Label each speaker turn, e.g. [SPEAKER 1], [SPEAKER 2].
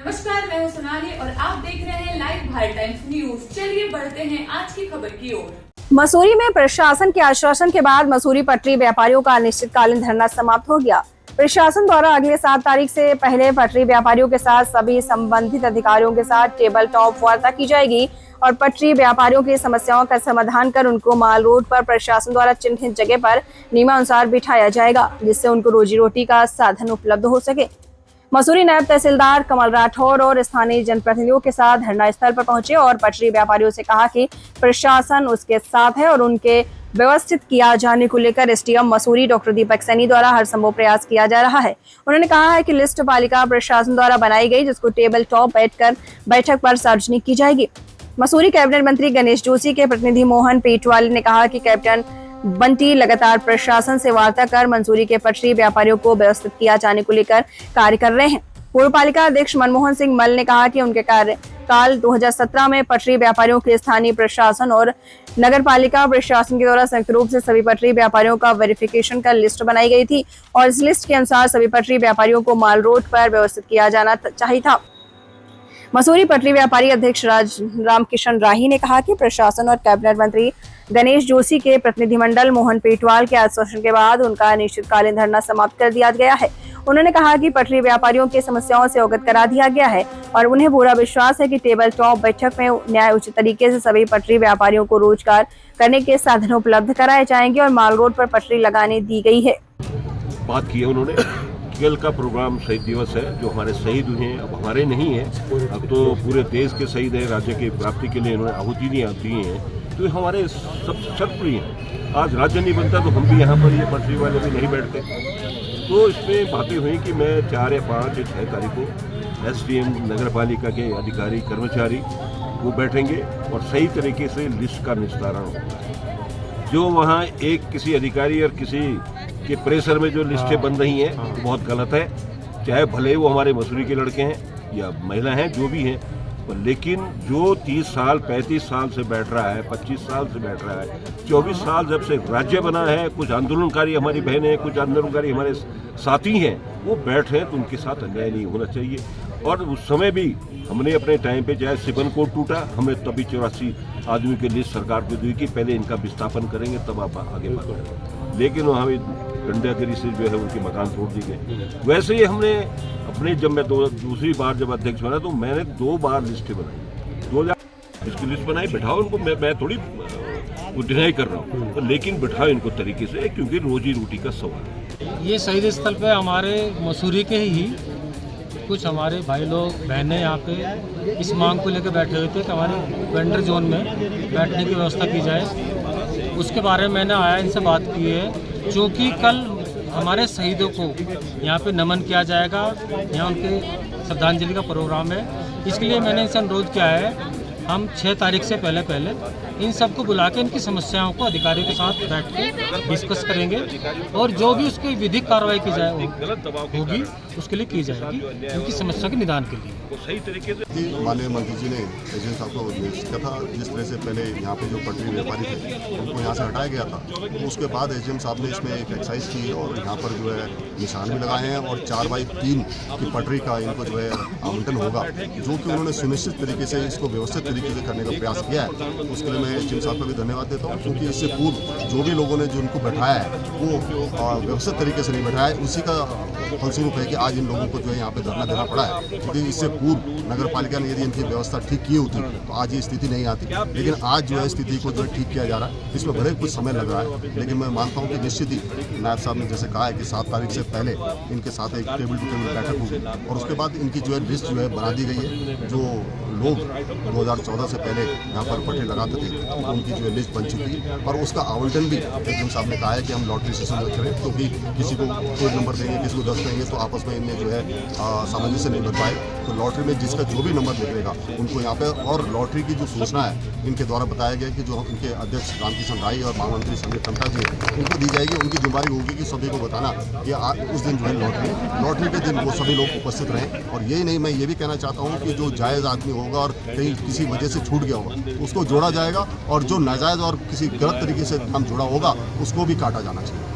[SPEAKER 1] नमस्कार, मैं हूं सोनाली और आप देख रहे हैं लाइव भारत टाइम्स न्यूज। चलिए बढ़ते हैं आज की खबर की ओर।
[SPEAKER 2] मसूरी में प्रशासन के आश्वासन के बाद मसूरी पटरी व्यापारियों का अनिश्चितकालीन धरना समाप्त हो गया। प्रशासन द्वारा अगले 7 तारीख से पहले पटरी व्यापारियों के साथ सभी संबंधित अधिकारियों के साथ टेबल टॉप वार्ता की जाएगी और पटरी व्यापारियों की समस्याओं का समाधान कर उनको माल रोड पर प्रशासन द्वारा चिन्हित जगह पर नियमानुसार बिठाया जाएगा, जिससे उनको रोजी रोटी का साधन उपलब्ध हो सके। मसूरी नायब तहसीलदार कमल राठौर और स्थानीय जनप्रतिनिधियों के साथ धरना स्थल पर पहुंचे और पटरी व्यापारियों से कहा कि प्रशासन उसके साथ है और उनके व्यवस्थित किया जाने को लेकर एसडीएम मसूरी डॉक्टर दीपक सैनी द्वारा हर संभव प्रयास किया जा रहा है। उन्होंने कहा है कि लिस्ट पालिका प्रशासन द्वारा बनाई गई, जिसको टेबल टॉप बैठक पर सार्वजनिक की जाएगी। मसूरी कैबिनेट मंत्री गणेश जोशी के प्रतिनिधि मोहन पेटवाल ने कहा कि कैप्टन बंटी लगातार प्रशासन से वार्ता कर मंसूरी के पटरी व्यापारियों को व्यवस्थित किया जाने को लेकर कार्य कर रहे हैं। पूर्व पालिका अध्यक्ष मनमोहन सिंह मल ने कहा कि उनके कार्यकाल 2017 में पटरी व्यापारियों के स्थानीय प्रशासन और नगर पालिका प्रशासन के द्वारा संयुक्त रूप से सभी पटरी व्यापारियों का वेरिफिकेशन का लिस्ट बनाई गई थी और इस लिस्ट के अनुसार सभी पटरी व्यापारियों को माल रोड पर व्यवस्थित किया जाना चाहिए था। मसूरी पटरी व्यापारी अध्यक्ष रामकिशन राही ने कहा कि प्रशासन और कैबिनेट मंत्री गणेश जोशी के प्रतिनिधिमंडल मोहन पेटवाल के आश्वासन के बाद उनका अनिश्चितकालीन धरना समाप्त कर दिया गया है। उन्होंने कहा कि पटरी व्यापारियों की समस्याओं से अवगत करा दिया गया है और उन्हें पूरा विश्वास है कि टेबल टॉप बैठक में न्याय उचित तरीके से सभी पटरी व्यापारियों को रोजगार करने के साधन उपलब्ध कराए जाएंगे और माल रोड पर पटरी लगाने दी गई है।
[SPEAKER 3] बात की है उन्होंने। कल का प्रोग्राम शहीद दिवस है, जो हमारे शहीद हुए हैं अब हमारे नहीं है, अब तो पूरे देश के शहीद है। राज्य की प्राप्ति के लिए इन्होंने आहुति दी है, तो हमारे सब सर्वप्रिय हैं। आज राज्य नहीं बनता तो हम भी यहाँ पर ये पटरी वाले भी नहीं बैठते। तो इसमें बातें हुई कि मैं 4 या 5 या 6 तारीख को एसडीएम नगर पालिका के अधिकारी कर्मचारी वो बैठेंगे और सही तरीके से लिस्ट का निस्तारण होगा। जो वहाँ एक किसी अधिकारी और किसी के प्रेशर में जो लिस्टें बन रही हैं वो बहुत गलत है। चाहे भले वो हमारे मसूरी के लड़के हैं या महिला हैं, जो भी हैं, लेकिन जो 30 साल 35 साल से बैठ रहा है, 25 साल से बैठ रहा है, 24 साल जब से राज्य बना है, कुछ आंदोलनकारी हमारी बहनें हैं, कुछ आंदोलनकारी हमारे साथी हैं, वो बैठे हैं, तो उनके साथ अन्याय नहीं होना चाहिए। और उस समय भी हमने अपने टाइम पे चाहे सिबन कोड टूटा, हमने तभी 84 आदमी की लिस्ट सरकार को दी कि पहले इनका विस्थापन करेंगे तब आप आगे बात करेंगे, लेकिन वहाँ भी डंडागिरी से जो है उनके मकान तोड़ दिए गए। वैसे ही हमने अपने जब मैं दूसरी बार जब अध्यक्ष बना तो मैंने 2 बार लिस्टें बनाई, 2000 इसकी लिस्ट बनाई। बिठाओ उनको, मैं थोड़ी डिनाई कर रहा हूँ, लेकिन बिठाओ इनको तरीके से, क्योंकि रोजी रोटी का सवाल है।
[SPEAKER 4] ये शहीद स्थल पे हमारे मसूरी के ही कुछ हमारे भाई लोग बहनें यहाँ पे इस मांग को लेकर बैठे हुए थे कि हमारे वेंडर जोन में बैठने की व्यवस्था की जाए। उसके बारे में मैंने आया इनसे बात की है, क्योंकि कल हमारे शहीदों को यहाँ पे नमन किया जाएगा, यहाँ उनके श्रद्धांजलि का प्रोग्राम है। इसके लिए मैंने इनसे अनुरोध किया है हम 6 तारीख से पहले इन सबको बुला के इनकी समस्याओं को अधिकारियों के साथ बैठ के डिस्कस करेंगे और जो भी उसकी विधिक कार्रवाई की जाए होगी उसके लिए की जाएगी, इनकी समस्या के निदान के लिए।
[SPEAKER 3] सही तरीके से
[SPEAKER 5] माननीय मंत्री जी ने एजेंट साहब को निर्देश किया था, जिस तरह से पहले यहाँ पे जो पटरी व्यापारी थे उनको यहाँ से हटाया गया था, तो उसके बाद एजेंट साहब ने इसमें एक एक्सरसाइज की और यहाँ पर जो है निशान भी लगाए हैं और 4x3 की पटरी का इनको जो है आवंटन होगा, जो कि उन्होंने सुनिश्चित तरीके से इसको व्यवस्थित तरीके से करने का प्रयास किया है। उसके लिए मैं एजेंट साहब का भी धन्यवाद देता हूँ, क्योंकि इससे पूर्व जो भी लोगों ने जो उनको बैठाया है वो व्यवस्थित तरीके से नहीं बैठाया है। उसी का फलस्वरूप है कि आज इन लोगों को जो है यहाँ पे धरना देना पड़ा है, क्योंकि इससे पूर्व नगर पालिका ने यदि इनकी व्यवस्था ठीक की होती तो आज ये स्थिति नहीं आती। लेकिन आज जो है स्थिति को जो है ठीक किया जा रहा है, इसमें भले कुछ समय लग रहा है, लेकिन मैं मानता हूँ कि निश्चित ही नायब साहब ने जैसे कहा है कि 7 तारीख से पहले इनके साथ एक टेबल टू टेबल बैठक होगी और उसके बाद इनकी जो है लिस्ट जो है बना दी गई है। जो लोग 2014 से पहले यहाँ पर पटरी लगाते थे उनकी जो है लिस्ट बन चुकी है और उसका आवंटन भी एजेंट साहब ने कहा है कि हम लॉटरी सिस्टम में करें, क्योंकि किसी को 1 नंबर देंगे, किसी को 10 देंगे, तो आपस में इनमें जो है सामंजस्य नहीं बन पाए। तो लॉटरी में जिसका जो भी नंबर निकलेगा उनको यहाँ पे, और लॉटरी की जो सूचना है इनके द्वारा बताया गया कि जो इनके अध्यक्ष रामकिशन राही और महामंत्री संजय टंटा जी उनको दी जाएगी। उनकी जिम्मेदारी होगी कि सभी को बताना कि उस दिन जो है लॉटरी के दिन वो सभी लोग उपस्थित रहें। और यही नहीं, मैं ये भी कहना चाहता हूँ कि जो जायज़ आदमी होगा और कहीं किसी वजह से छूट गया होगा उसको जोड़ा जाएगा, और जो नाजायज़ और किसी गलत तरीके से काम जुड़ा होगा उसको भी काटा जाना चाहिए।